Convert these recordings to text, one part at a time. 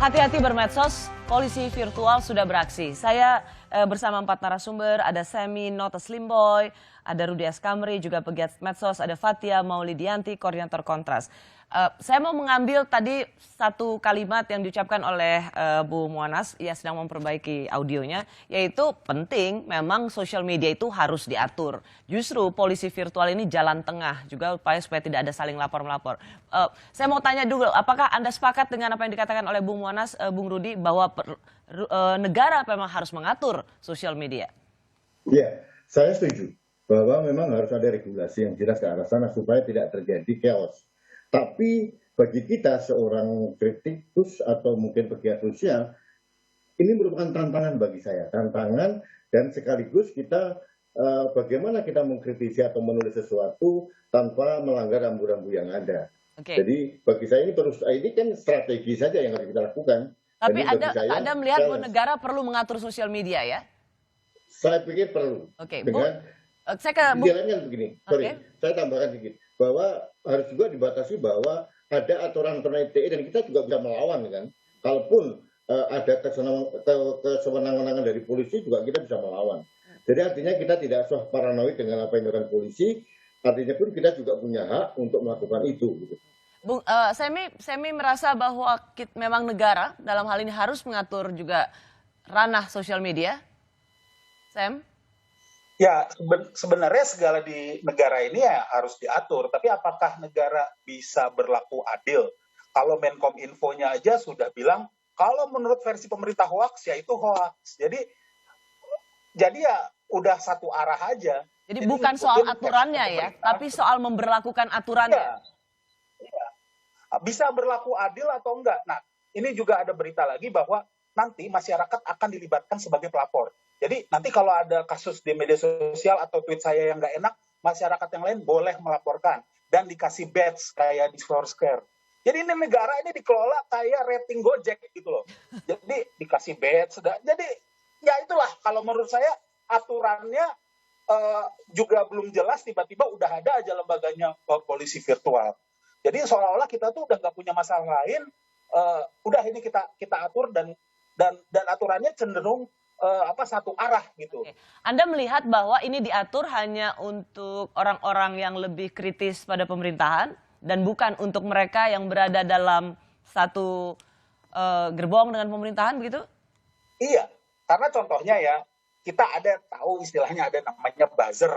Hati-hati bermedsos, polisi virtual sudah beraksi. Saya bersama 4 narasumber, ada Semi, Notes Slimboy, ada Rudi Eskamri, juga pegiat medsos, ada Fathia Maulidianti, koordinator Kontras. Saya mau mengambil tadi satu kalimat yang diucapkan oleh Bu Muanas, ia sedang memperbaiki audionya, yaitu penting memang sosial media itu harus diatur. Justru polisi virtual ini jalan tengah juga supaya tidak ada saling lapor-melapor. Saya mau tanya dulu, apakah Anda sepakat dengan apa yang dikatakan oleh Bu Muanas, Bung Rudi, bahwa negara memang harus mengatur sosial media? Iya, saya setuju bahwa memang harus ada regulasi yang jelas ke arah sana supaya tidak terjadi chaos. Tapi bagi kita seorang kritikus atau mungkin pegiat sosial, ini merupakan tantangan bagi saya. Tantangan dan sekaligus kita bagaimana kita mengkritisi atau menulis sesuatu tanpa melanggar rambu-rambu yang ada. Okay. Jadi bagi saya ini kan strategi saja yang harus kita lakukan. Tapi Anda melihat bahwa negara perlu mengatur sosial media ya? Saya pikir perlu. Oke. Saya jalannya begini, saya tambahkan sedikit bahwa harus juga dibatasi bahwa ada aturan-aturan ITE dan kita juga bisa melawan kan. Kalaupun ada kesewenang-wenangan dari polisi juga kita bisa melawan. Jadi artinya kita tidak usah paranoid dengan apa yang dilakukan polisi. Artinya pun kita juga punya hak untuk melakukan itu. Gitu. Bung Semi merasa bahwa memang negara dalam hal ini harus mengatur juga ranah sosial media. Sam? Ya, sebenarnya segala di negara ini ya harus diatur. Tapi apakah negara bisa berlaku adil? Kalau Menkominfo-nya aja sudah bilang, kalau menurut versi pemerintah hoax, ya itu hoax. Jadi ya udah satu arah aja. Jadi bukan soal aturannya ya, tapi soal memberlakukan aturannya. Ya. Bisa berlaku adil atau enggak? Nah, ini juga ada berita lagi bahwa nanti masyarakat akan dilibatkan sebagai pelapor. Jadi nanti kalau ada kasus di media sosial atau tweet saya yang nggak enak, masyarakat yang lain boleh melaporkan dan dikasih badge kayak di Foursquare. Jadi ini negara ini dikelola kayak rating Gojek gitu loh. Jadi dikasih badge. Jadi ya itulah kalau menurut saya aturannya juga belum jelas, tiba-tiba udah ada aja lembaganya polisi virtual. Jadi seolah-olah kita tuh udah nggak punya masalah lain, udah ini kita atur dan aturannya cenderung satu arah gitu. Oke. Anda melihat bahwa ini diatur hanya untuk orang-orang yang lebih kritis pada pemerintahan dan bukan untuk mereka yang berada dalam satu gerbong dengan pemerintahan begitu? Iya, karena contohnya ya kita tahu istilahnya ada namanya buzzer,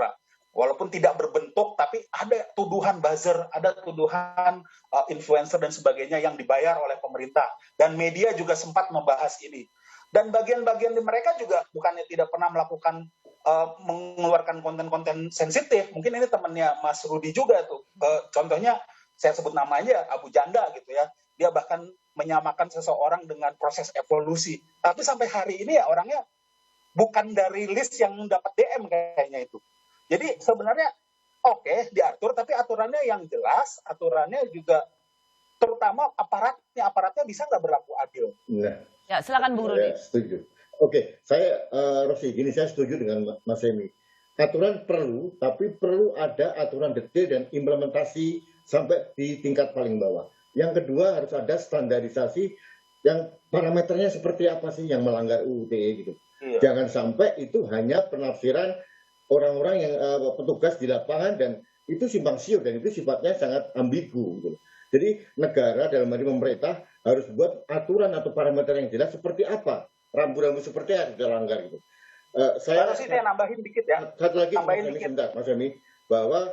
walaupun tidak berbentuk tapi ada tuduhan buzzer, ada tuduhan influencer dan sebagainya yang dibayar oleh pemerintah dan media juga sempat membahas ini. Dan bagian-bagian di mereka juga bukannya tidak pernah melakukan mengeluarkan konten-konten sensitif. Mungkin ini temannya Mas Rudi juga tuh. Contohnya saya sebut namanya Abu Janda gitu ya. Dia bahkan menyamakan seseorang dengan proses evolusi. Tapi sampai hari ini ya orangnya bukan dari list yang dapat DM kayaknya itu. Jadi sebenarnya oke, diatur, tapi aturannya yang jelas, aturannya juga terutama aparatnya bisa nggak berlaku adil. Nah. Ya, silakan Bung Rudi. Ya, setuju. Oke, saya saya setuju dengan Mas Semi. Aturan perlu, tapi perlu ada aturan detail dan implementasi sampai di tingkat paling bawah. Yang kedua harus ada standarisasi yang parameternya seperti apa sih yang melanggar UU ITE gitu. Iya. Jangan sampai itu hanya penafsiran orang-orang yang petugas di lapangan dan itu simpang siur dan itu sifatnya sangat ambigu gitu. Jadi negara dalam hal ini pemerintah harus buat aturan atau parameter yang jelas seperti apa, rambu-rambu seperti yang dilanggar gitu. Saya nambahin dikit ya. Satu lagi Mas Semi, bahwa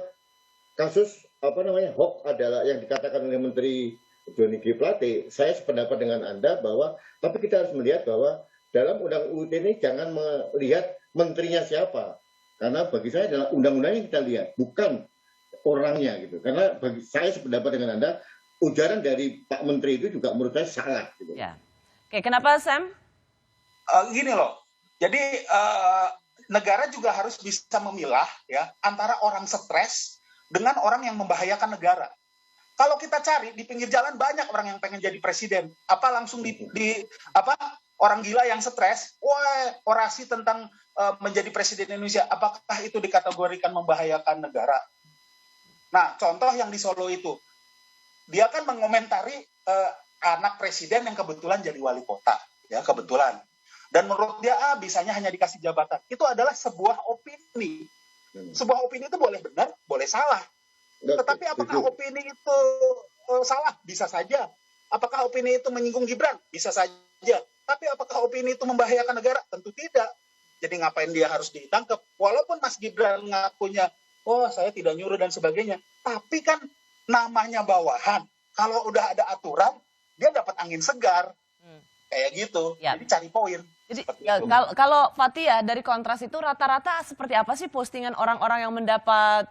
kasus hoax adalah yang dikatakan oleh Menteri Johnny G. Plate. Saya sependapat dengan Anda bahwa tapi kita harus melihat bahwa dalam undang UU ITE ini jangan melihat menterinya siapa, karena bagi saya adalah undang-undang yang kita lihat, bukan orangnya gitu. Karena bagi saya sependapat dengan Anda, ujaran dari Pak Menteri itu juga menurut saya salah. Gitu. Ya. Oke, kenapa Sam? Gini loh, jadi negara juga harus bisa memilah ya antara orang stres dengan orang yang membahayakan negara. Kalau kita cari di pinggir jalan banyak orang yang pengen jadi presiden, langsung orang gila yang stres, orasi tentang menjadi presiden Indonesia, apakah itu dikategorikan membahayakan negara? Nah, contoh yang di Solo itu, dia kan mengomentari anak presiden yang kebetulan jadi wali kota, ya kebetulan. Dan menurut dia bisanya hanya dikasih jabatan. Itu adalah sebuah opini. Sebuah opini itu boleh benar, boleh salah. Tetapi apakah opini itu salah? Bisa saja. Apakah opini itu menyinggung Gibran? Bisa saja. Tapi apakah opini itu membahayakan negara? Tentu tidak. Jadi ngapain dia harus ditangkap? Walaupun Mas Gibran ngakunya, oh saya tidak nyuruh dan sebagainya. Tapi kan namanya bawahan. Kalau udah ada aturan, dia dapat angin segar. Kayak gitu. Ya. Jadi cari poin. Jadi kalau Fathia dari Kontras itu rata-rata seperti apa sih postingan orang-orang yang mendapat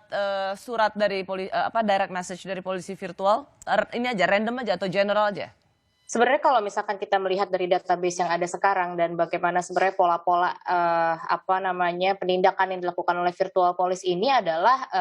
surat dari direct message dari polisi virtual? Ini aja random aja atau general aja? Sebenarnya kalau misalkan kita melihat dari database yang ada sekarang dan bagaimana sebenarnya pola-pola penindakan yang dilakukan oleh virtual police ini adalah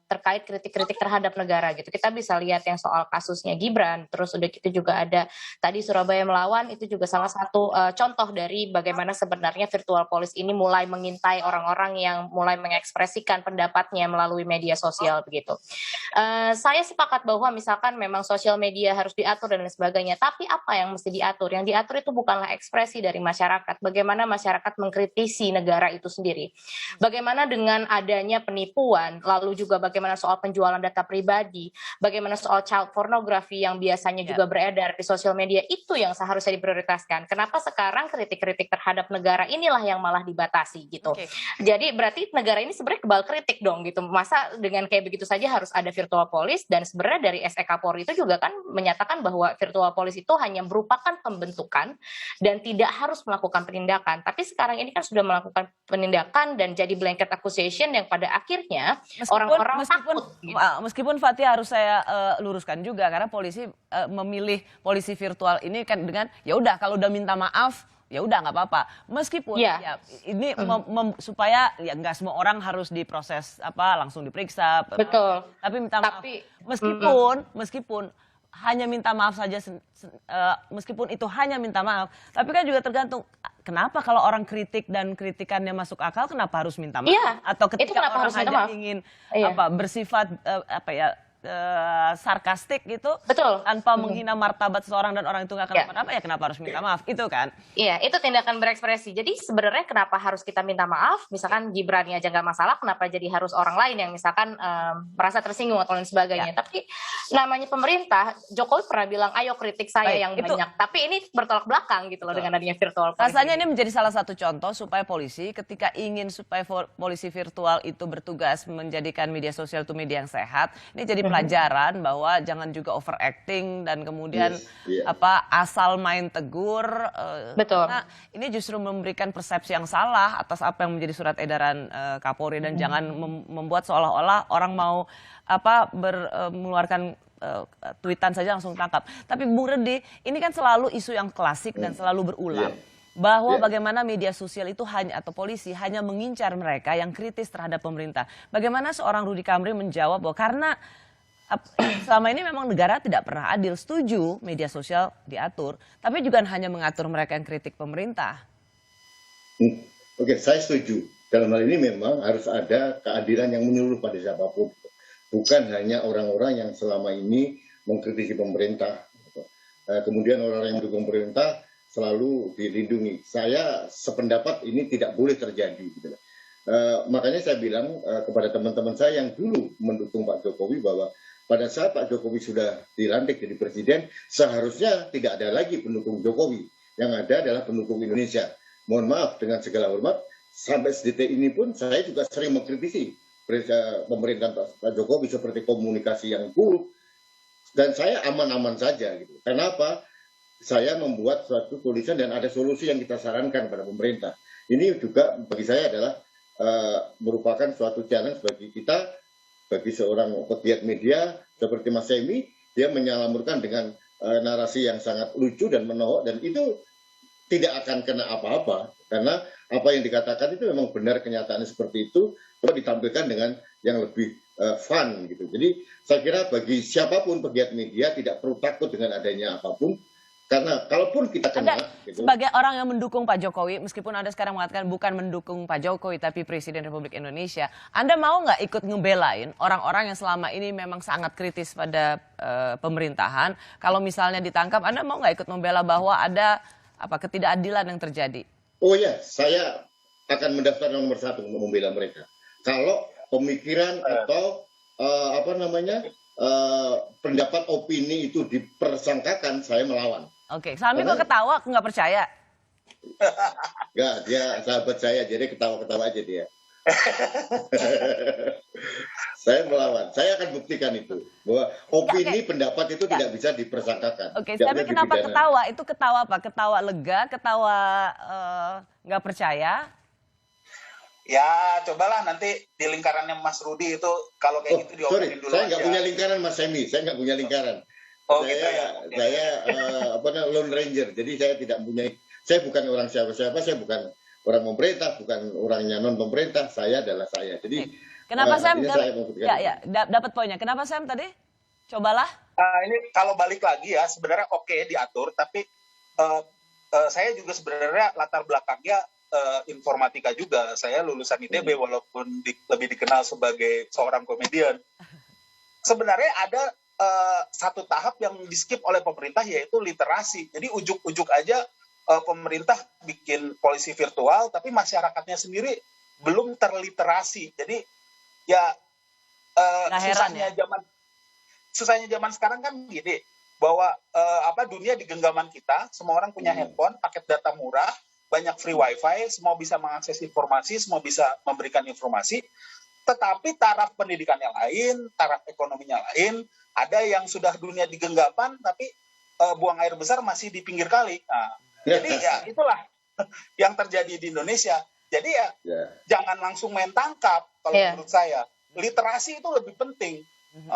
terkait kritik-kritik terhadap negara gitu. Kita bisa lihat yang soal kasusnya Gibran, terus udah gitu juga ada tadi Surabaya Melawan, itu juga salah satu contoh dari bagaimana sebenarnya virtual police ini mulai mengintai orang-orang yang mulai mengekspresikan pendapatnya melalui media sosial begitu. Saya sepakat bahwa misalkan memang sosial media harus diatur dan lain sebagainya, tapi apa yang mesti diatur? Yang diatur itu bukanlah ekspresi dari masyarakat. Bagaimana masyarakat mengkritisi negara itu sendiri. Bagaimana dengan adanya penipuan, lalu juga bagaimana soal penjualan data pribadi, bagaimana soal child pornography yang biasanya juga beredar di sosial media, itu yang seharusnya diprioritaskan. Kenapa sekarang kritik-kritik terhadap negara inilah yang malah dibatasi gitu. Jadi berarti negara ini sebenarnya kebal kritik dong gitu. Masa dengan kayak begitu saja harus ada virtual police, dan sebenarnya dari SEK Polri itu juga kan menyatakan bahwa virtual police itu hanya merupakan pembentukan dan tidak harus melakukan penindakan. Tapi sekarang ini kan sudah melakukan penindakan dan jadi blanket accusation yang pada akhirnya orang-orang takut. Gitu. Meskipun Fathia harus saya luruskan juga karena polisi memilih polisi virtual ini kan dengan ya udah kalau udah minta maaf ya udah nggak apa-apa. Meskipun ya ini supaya ya nggak semua orang harus diproses langsung diperiksa. Betul. Tapi minta maaf. Meskipun hanya minta maaf saja, meskipun itu hanya minta maaf, tapi kan juga tergantung kenapa kalau orang kritik dan kritikannya masuk akal, kenapa harus minta maaf? Iya, atau ketika orang hanya maaf. ingin bersifat sarkastik gitu, betul, tanpa menghina martabat seseorang dan orang itu nggak kenapa-napa, ya kenapa harus minta maaf, itu kan? Iya, itu tindakan berekspresi. Jadi sebenarnya kenapa harus kita minta maaf? Misalkan Gibran aja nggak masalah, kenapa jadi harus orang lain yang misalkan merasa tersinggung atau lain sebagainya? Tapi namanya pemerintah, Jokowi pernah bilang, ayo kritik saya yang banyak. Tapi ini bertolak belakang gitu loh dengan adanya virtual police. Rasanya ini menjadi salah satu contoh supaya polisi ketika ingin supaya polisi virtual itu bertugas menjadikan media sosial itu media yang sehat, ini jadi pelajaran bahwa jangan juga overacting dan kemudian asal main tegur. Betul. Karena ini justru memberikan persepsi yang salah atas apa yang menjadi surat edaran Kapolri, dan jangan membuat seolah-olah orang mau mengeluarkan tweetan saja langsung tangkap. Tapi Bung Redi, ini kan selalu isu yang klasik dan selalu berulang. Bahwa bagaimana media sosial itu atau polisi hanya mengincar mereka yang kritis terhadap pemerintah. Bagaimana seorang Rudy Kamri menjawab bahwa karena selama ini memang negara tidak pernah adil, setuju media sosial diatur, tapi juga hanya mengatur mereka yang kritik pemerintah. Oke, saya setuju. Dalam hal ini memang harus ada keadilan yang menyeluruh pada siapapun. Bukan hanya orang-orang yang selama ini mengkritisi pemerintah. Kemudian orang-orang yang mendukung pemerintah selalu dilindungi. Saya sependapat ini tidak boleh terjadi. Gitu. Makanya saya bilang kepada teman-teman saya yang dulu mendukung Pak Jokowi bahwa pada saat Pak Jokowi sudah dilantik jadi presiden, seharusnya tidak ada lagi pendukung Jokowi. Yang ada adalah pendukung Indonesia. Mohon maaf, dengan segala hormat, sampai sedetik ini pun saya juga sering mengkritisi pemerintahan Pak Jokowi seperti komunikasi yang buruk. Dan saya aman-aman saja. Gitu. Kenapa? Saya membuat suatu tulisan dan ada solusi yang kita sarankan pada pemerintah. Ini juga bagi saya adalah merupakan suatu challenge bagi kita, bagi seorang pegiat media seperti Mas Semi, dia menyalamurkan dengan narasi yang sangat lucu dan menohok, dan itu tidak akan kena apa-apa karena apa yang dikatakan itu memang benar, kenyataannya seperti itu, cuma ditampilkan dengan yang lebih fun gitu. Jadi saya kira bagi siapapun pegiat media tidak perlu takut dengan adanya apapun, Karena kalaupun kita kena, Anda gitu, sebagai orang yang mendukung Pak Jokowi, meskipun Anda sekarang mengatakan bukan mendukung Pak Jokowi tapi Presiden Republik Indonesia, Anda mau nggak ikut ngebelain orang-orang yang selama ini memang sangat kritis pada pemerintahan? Kalau misalnya ditangkap, Anda mau nggak ikut membela bahwa ada ketidakadilan yang terjadi? oh ya, saya akan mendaftar nomor 1 untuk membela mereka. Kalau pemikiran atau pendapat opini itu dipersangkakan, saya melawan. Oke, Sami kok ketawa, aku nggak percaya. Enggak, dia sahabat saya, jadi ketawa-ketawa aja dia. Saya melawan, saya akan buktikan itu bahwa opini pendapat itu tidak bisa dipersangkakan. Oke, Tidak tapi boleh kenapa dipidana. ketawa? Itu ketawa apa? Ketawa lega, ketawa nggak percaya? Ya, cobalah nanti di lingkarannya Mas Rudi itu kalau kayak gitu Sorry, diomongin dulu saya aja. nggak punya lingkaran Mas Semi, saya nggak punya lingkaran. Oh, gitu ya. Saya lone ranger, jadi saya tidak punya, saya bukan orang siapa-siapa, saya bukan orang pemerintah, bukan orangnya non pemerintah, saya adalah saya. Jadi Kenapa Sam? artinya saya membuktikan itu. Dapat poinnya. Kenapa Sam tadi? Cobalah. Ini kalau balik lagi ya, sebenarnya oke diatur, tapi saya juga sebenarnya latar belakangnya informatika juga. Saya lulusan ITB walaupun lebih dikenal sebagai seorang komedian. Sebenarnya ada satu tahap yang di-skip oleh pemerintah, yaitu literasi. Jadi ujuk-ujuk aja pemerintah bikin polisi virtual, tapi masyarakatnya sendiri belum terliterasi. Jadi ya susahnya zaman sekarang kan gini, bahwa dunia di genggaman kita, semua orang punya handphone, paket data murah, banyak free wifi, semua bisa mengakses informasi, semua bisa memberikan informasi, tetapi taraf pendidikannya lain, taraf ekonominya lain, ada yang sudah dunia di genggaman, tapi buang air besar masih di pinggir kali. Nah, jadi ya itulah yang terjadi di Indonesia. Jadi ya jangan langsung main tangkap kalau menurut saya. Literasi itu lebih penting.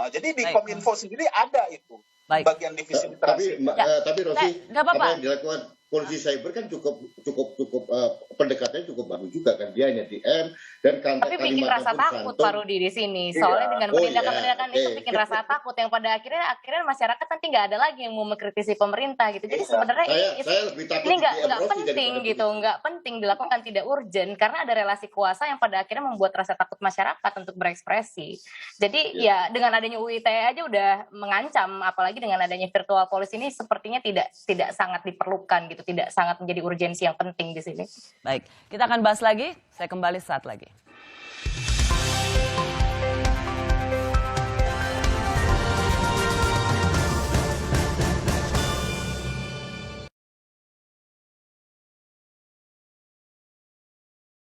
Jadi di Kominfo sendiri ada itu bagian divisi literasi. Tapi Rosi, nggak apa-apa. apa yang dilakukan polisi cyber kan cukup pendekatannya cukup bagus juga kan, dia hanya DM dan Tapi bikin rasa takut Pak Rudi di sini. Soalnya dengan penindakan-penindakan itu bikin rasa takut yang pada akhirnya masyarakat nanti nggak ada lagi yang mau mengkritisi pemerintah gitu. Jadi sebenarnya saya lebih takut ini di nggak Rosi penting daripada gitu, polisi. nggak penting dilakukan, tidak urgent karena ada relasi kuasa yang pada akhirnya membuat rasa takut masyarakat untuk berekspresi. Jadi ya dengan adanya UU ITE aja udah mengancam, apalagi dengan adanya virtual police ini sepertinya tidak sangat diperlukan gitu, tidak sangat menjadi urgensi yang penting di sini. Baik, kita akan bahas lagi. Saya kembali saat lagi.